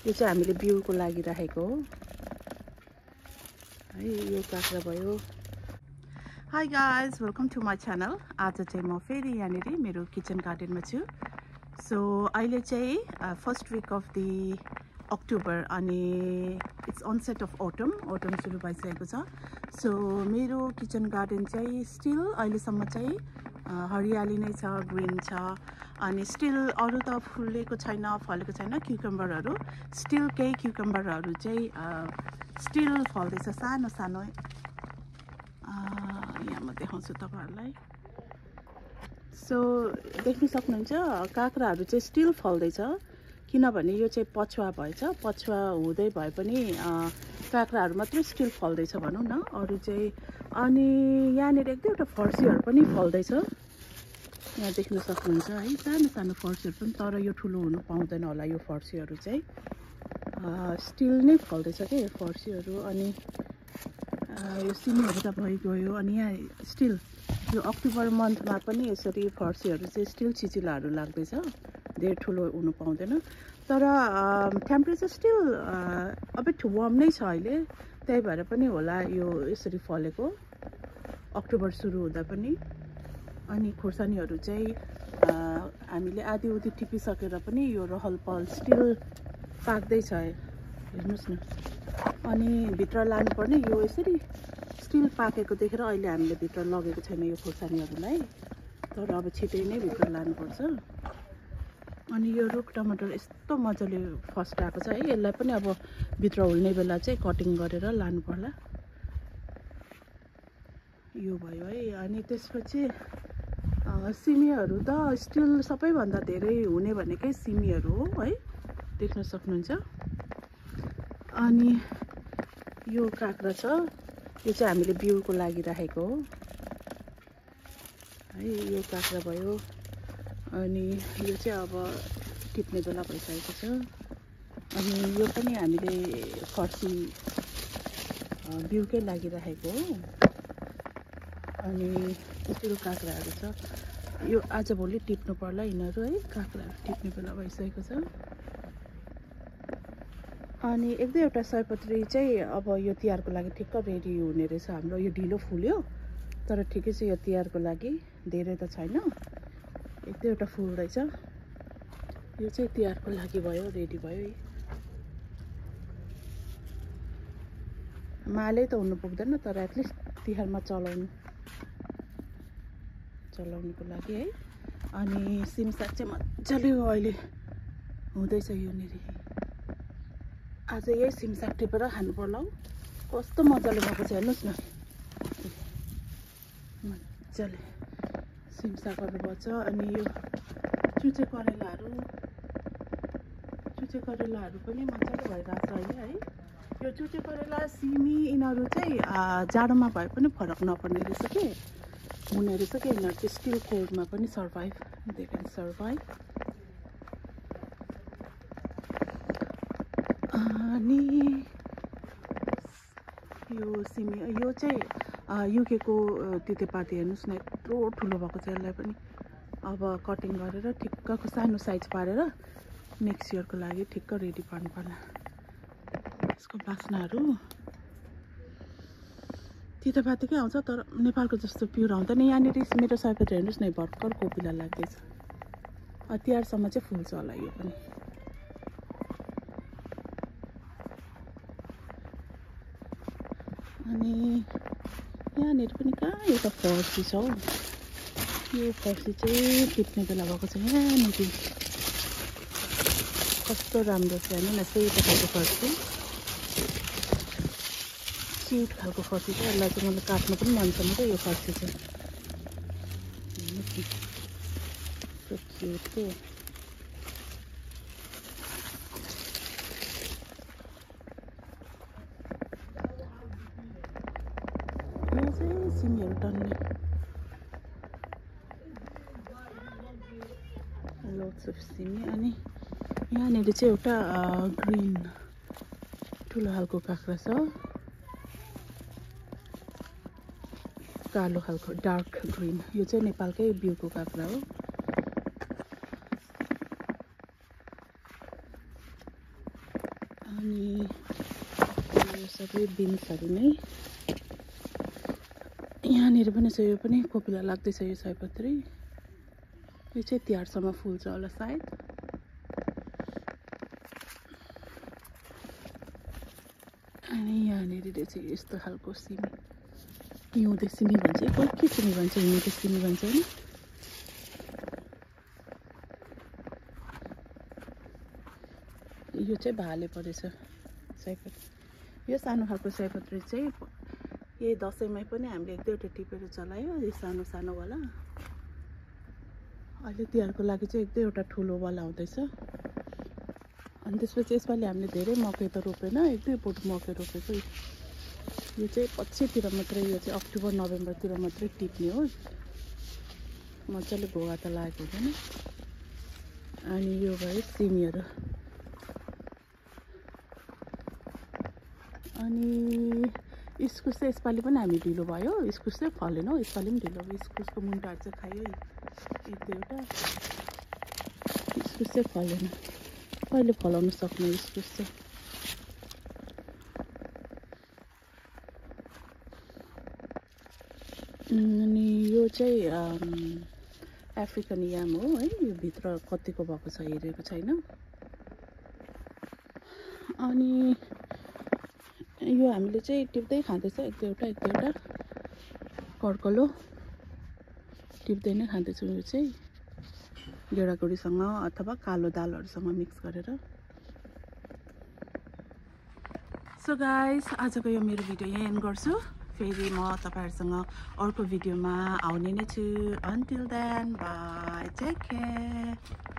यो चाहिँ हामीले बिउको लागि राखेको हो है। यो काँक्रा भयो। Hi guys, welcome to my channel. आज चाहिँ म फेरि यहाँनिर मेरो किचन गार्डनमा छु। सो अहिले चाहिँ first week of the October अनि इट्स अनसेट अफ अटम सुरु भइसकेको छ। सो मेरो किचन गार्डन चाहिँ स्टिल अहिलेसम्म चाहिँ हरियाली नै छ, ग्रिन छ। अनि स्टिल अरू त फुलेको छैन, फलेको छैन। क्युकम्बरहरू स्टिल केही क्युकम्बरहरू चाहिँ स्टिल फल्दैछ, सानो सानो। यहाँ म देखाउँछु तपाईँहरूलाई। सो देख्न सक्नुहुन्छ काँक्राहरू चाहिँ स्टिल फल्दैछ, किनभने यो चाहिँ पछुवा भएछ। पछुवा हुँदै भए पनि काँक्राहरू मात्रै स्टिल फल्दैछ भनौँ न, अरू चाहिँ। अनि यहाँनिर एक दुईवटा फर्सीहरू पनि फल्दैछ, यहाँ देख्न सक्नुहुन्छ है। सानो सानो फर्सीहरू पनि, तर यो ठुलो हुनु पाउँदैन होला। यो फर्सीहरू चाहिँ स्टिल नै फल्दैछ क्या यो फर्सीहरू। अनि यो सिमीहरू त भइगयो। अनि यहाँ स्टिल यो अक्टोबर मन्थमा पनि यसरी फर्सीहरू चाहिँ स्टिल चिचिलाहरू लाग्दैछ, धेरै ठुलो हुनु पाउँदैन। तर टेम्परेचर स्टिल अबिट वार्म नै छ अहिले, त्यही भएर पनि होला यो यसरी फलेको अक्टोबर सुरु हुँदा पनि। अनि खोर्सानीहरू चाहिँ हामीले आधी उधी टिपिसकेर पनि यो रहल पहल स्टिल पाक्दैछ, हेर्नुहोस् न। अनि भित्र लानुपर्ने यो यसरी स्टिल पाकेको देखेर अहिले हामीले भित्र लगेको छैन यो खोर्सानीहरूलाई, तर अब छिटै नै भित्र लानुपर्छ। अनि यो रुख टमाटर यस्तो मजाले फस्टाएको छ है, यसलाई पनि अब भित्र हुल्ने बेला चाहिँ कटिङ गरेर लानु पर्ला। यो भयो है। अनि त्यसपछि सिमीहरू त स्टिल सबैभन्दा धेरै हुने भनेकै सिमीहरू हो है, देख्न सक्नुहुन्छ। अनि यो काँक्रा छ, यो चाहिँ हामीले बिउको लागि राखेको हो है। यो काँक्रा भयो। अनि यो चाहिँ अब टिप्ने बेला भइसकेको छ। अनि यो पनि हामीले फर्सी बिउकै लागि राखेको हो। अनि स्टिल काँक्राहरू छ, यो आजभोलि टिप्नु पर्ला यिनीहरू है। काँक्राहरू टिप्ने बेला भइसकेको छ। अनि एक दुईवटा सयपत्री चाहिँ अब यो तिहारको लागि ठिक्क रेडी हुने रहेछ हाम्रो। यो ढिलो फुल्यो तर ठिकै छ, यो तिहारको लागि धेरै त छैन, एक दुईवटा फुल्दैछ। यो चाहिँ तिहारको लागि भयो, रेडी भयो। मालै त हुनु पुग्दैन, तर एटलिस्ट तिहारमा चलाउनुको लागि है। अनि सिमसाग चाहिँ मजाले अहिले हुँदैछ यहाँनिर। आज यही सिमसाग टिपेर खानु पर्ला हौ, कस्तो मजाले भएको छ हेर्नुहोस् न। मजाले सिमसागहरू भन्छ। अनि यो चुचे करेलाहरू पनि मजाले भइरहेछ अहिले है। यो चुचे करेला, सिमी यिनीहरू चाहिँ जाडोमा भए पनि फरक नपर्ने रहेछ कि, हुने रहेछ कि यिनीहरू चाहिँ स्टिल कोल्डमा पनि सर्भाइभ, दे क्यान सर्भाइभ। अनि यो सिमी, यो चाहिँ युकेको तितेपाती हेर्नुहोस् न, यत्रो ठुलो भएको छ। यसलाई पनि अब कटिङ गरेर ठिक्कको सानो साइज पारेर नेक्स्ट इयरको लागि ठिक्क रेडी पार्नु पर्ला। यसको बास्नाहरू तितेपातीकै आउँछ, तर नेपालको जस्तो प्युर आउँदैन। यहाँनिर मेरो सयपत्री हेर्नुहोस् न, भर्खर कोपिला लाग्दैछ। तिहारसम्म चाहिँ फुल्छ होला यो पनि। अनि यहाँनिर पनि कहाँ एउटा फर्सी छ हौ। यो फर्सी चाहिँ टिप्ने बेला भएको छ यहाँनिर। कस्तो राम्रो छ हेर्नु न, सेतो खालको फर्सी, क्युट खालको फर्सी छ। यसलाई चाहिँ मलाई काट्नु पनि मन छ क्या यो फर्सी चाहिँ, क्युट के। यहाँ चाहिँ सिमीहरू टन्ने, लोट्स अफ सिमी। अनि यहाँनिर चाहिँ एउटा ग्रिन ठुलो खालको काँक्रा छ, कालो खालको डार्क ग्रिन। यो चाहिँ नेपालकै बिउको काँक्रा हो। अनि यो सबै बिन्सहरू नै यहाँनिर पनि छ। यो पनि कोपिला लाग्दैछ यो सयपत्री। यो चाहिँ तिहारसम्म फुल्छ होला सायद। अनि यहाँनिर चाहिँ यस्तो खालको सिमी, हिउँदे सिमी भन्छ। कोही के सिमी भन्छ, हिउँदे सिमी भन्छ नि। यो चाहिँ भाले परेछ सयपत्री। यो सानो खालको सयपत्री चाहिँ यही दसैँमै पनि हामीले एक दुईवटा टिपेर चलायो, यो सानो सानोवाला। अहिले तिहारको लागि चाहिँ एक दुईवटा ठुलोवाला हुँदैछ। अनि त्यसपछि यसपालि हामीले धेरै मकै त रोपेन, एक दुई बोट मकै रोपेको। यो चाहिँ पछितिर मात्रै, यो चाहिँ अक्टोबर नोभेम्बरतिर मात्रै टिप्ने हो। मजाले घोगा त लागेको हुँदैन। अनि यो भयो सिमीहरू। अनि इस्कुस चाहिँ यसपालि पनि हामी ढिलो भयो, इस्कुस चाहिँ फलेन हो। यसपालि पनि ढिलो भयो। इस्कुसको मुन्टाहरू चाहिँ खायो एक दुईवटा। इस्कुस चाहिँ फलेन। कहिले फलाउन सक्ने इस्कुस चाहिँ। अनि यो चाहिँ अफ्रिकन याम हो है। यो भित्र कतिको भएको छ हेरेको छैन। अनि यो हामीले चाहिँ टिप्दै खाँदैछ एक दुईवटा कर्कलो टिप्दै नै खाँदैछौँ। यो चाहिँ गेडागुडीसँग अथवा कालो दालहरूसँग मिक्स गरेर। सो गाइस, आजको यो मेरो भिडियो यही एन्ड गर्छु। फेरि म तपाईहरुसँग अर्को भिडियोमा आउने नै छु। Until then, bye, take care.